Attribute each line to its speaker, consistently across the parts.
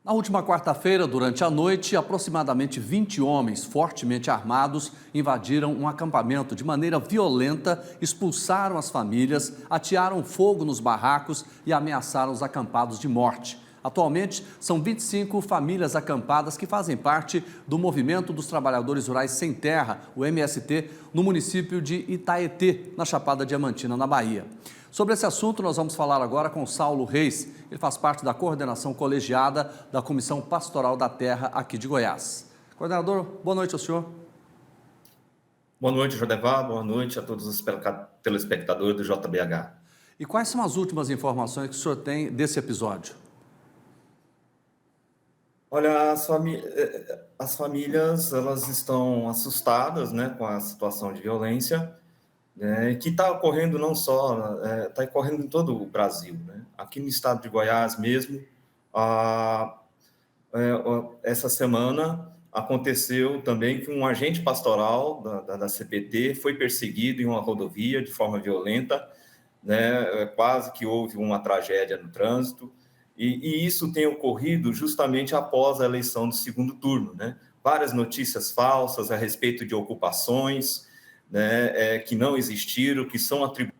Speaker 1: Na última quarta-feira, durante a noite, aproximadamente 20 homens fortemente armados invadiram um acampamento de maneira violenta, expulsaram as famílias, atearam fogo nos barracos e ameaçaram os acampados de morte. Atualmente, são 25 famílias acampadas que fazem parte do Movimento dos Trabalhadores Rurais Sem Terra, o MST, no município de Itaetê, na Chapada Diamantina, na Bahia. Sobre esse assunto, nós vamos falar agora com Saulo Reis. Ele faz parte da coordenação colegiada da Comissão Pastoral da Terra aqui de Goiás. Coordenador, boa noite ao senhor.
Speaker 2: Boa noite, Jodevar. Boa noite a todos os telespectadores do JBH.
Speaker 1: E quais são as últimas informações que o senhor tem desse episódio?
Speaker 2: Olha, as famílias elas estão assustadas, né, com a situação de violência, né, que está ocorrendo não só, está ocorrendo em todo o Brasil, né? Aqui no estado de Goiás mesmo, essa semana aconteceu também que um agente pastoral da CPT foi perseguido em uma rodovia de forma violenta, né? Quase que houve uma tragédia no trânsito. E isso tem ocorrido justamente após a eleição do segundo turno, né? Várias notícias falsas a respeito de ocupações, né, que não existiram, que são atribuídas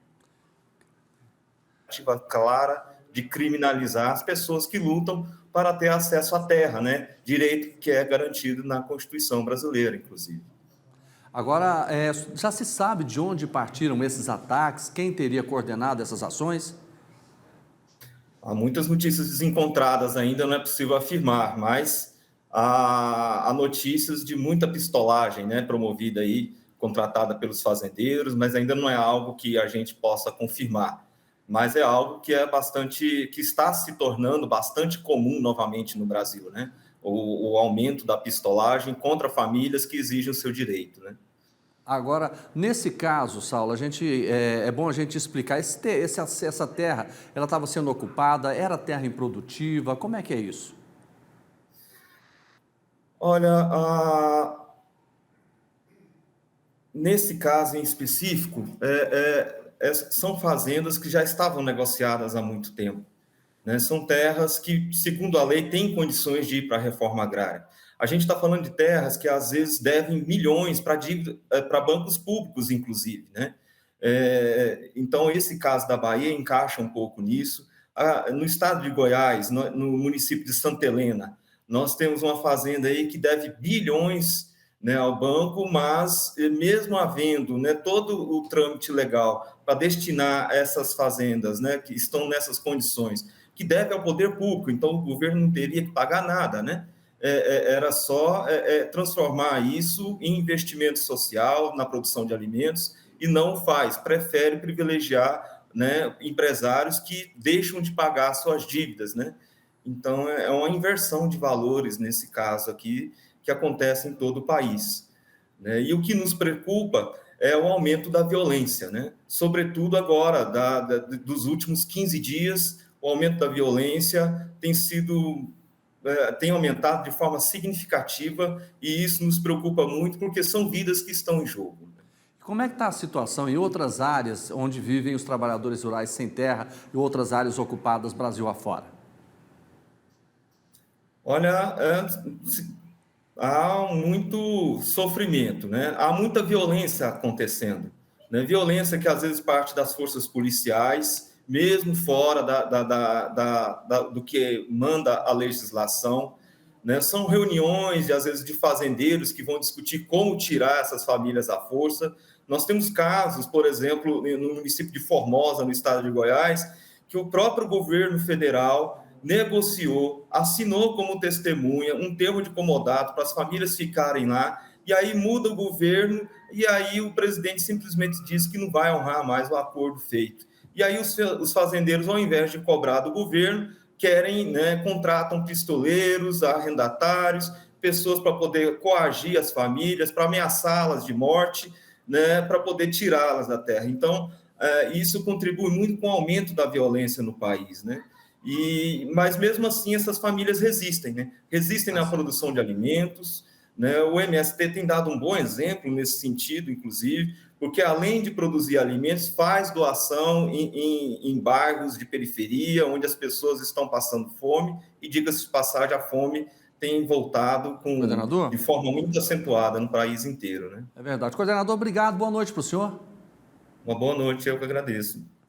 Speaker 2: clara de criminalizar as pessoas que lutam para ter acesso à terra, né? Direito que é garantido na Constituição brasileira, inclusive.
Speaker 1: Agora, já se sabe de onde partiram esses ataques? Quem teria coordenado essas ações?
Speaker 2: Há muitas notícias desencontradas ainda, não é possível afirmar, mas há notícias de muita pistolagem, né, promovida aí, contratada pelos fazendeiros, mas ainda não é algo que a gente possa confirmar. Mas é algo que que está se tornando bastante comum novamente no Brasil, né? O aumento da pistolagem contra famílias que exigem o seu direito, né?
Speaker 1: Agora, nesse caso, Saulo, é bom a gente explicar, essa terra, ela estava sendo ocupada, era terra improdutiva, como é que é isso?
Speaker 2: Olha, nesse caso em específico, são fazendas que já estavam negociadas há muito tempo, né? São terras que, segundo a lei, têm condições de ir para a reforma agrária. A gente está falando de terras que, às vezes, devem milhões para bancos públicos, inclusive, né? Então, esse caso da Bahia encaixa um pouco nisso. No estado de Goiás, no município de Santa Helena, nós temos uma fazenda aí que deve bilhões, né, ao banco, mas mesmo havendo, né, todo o trâmite legal para destinar essas fazendas, né, que estão nessas condições, que deve ao poder público, então o governo não teria que pagar nada, né? Era só transformar isso em investimento social na produção de alimentos e não faz, prefere privilegiar, né, empresários que deixam de pagar suas dívidas, né? Então é uma inversão de valores nesse caso aqui que acontece em todo o país, né? E o que nos preocupa é o aumento da violência, né? Sobretudo agora, dos últimos 15 dias, o aumento da violência tem aumentado de forma significativa e isso nos preocupa muito porque são vidas que estão em jogo.
Speaker 1: Como é que está a situação em outras áreas onde vivem os trabalhadores rurais sem terra e outras áreas ocupadas Brasil afora?
Speaker 2: Olha, há muito sofrimento, né? Há muita violência acontecendo, né? Violência que às vezes parte das forças policiais, mesmo fora do que manda a legislação, né? São reuniões, às vezes, de fazendeiros que vão discutir como tirar essas famílias à força. Nós temos casos, por exemplo, no município de Formosa, no estado de Goiás, que o próprio governo federal negociou, assinou como testemunha um termo de comodato para as famílias ficarem lá, e aí muda o governo, e aí o presidente simplesmente diz que não vai honrar mais o acordo feito. E aí os fazendeiros, ao invés de cobrar do governo, querem, né, contratam pistoleiros, arrendatários, pessoas para poder coagir as famílias, para ameaçá-las de morte, né, para poder tirá-las da terra. Então, isso contribui muito com o aumento da violência no país, né? Mas mesmo assim essas famílias resistem, né? Resistem na produção de alimentos, né? O MST tem dado um bom exemplo nesse sentido, inclusive, porque além de produzir alimentos, faz doação em bairros de periferia, onde as pessoas estão passando fome, e diga-se de passagem, a fome tem voltado de
Speaker 1: Coordenador?
Speaker 2: forma muito acentuada no país inteiro, né?
Speaker 1: É verdade. Coordenador, obrigado. Boa noite para o senhor.
Speaker 2: Uma boa noite, eu que agradeço.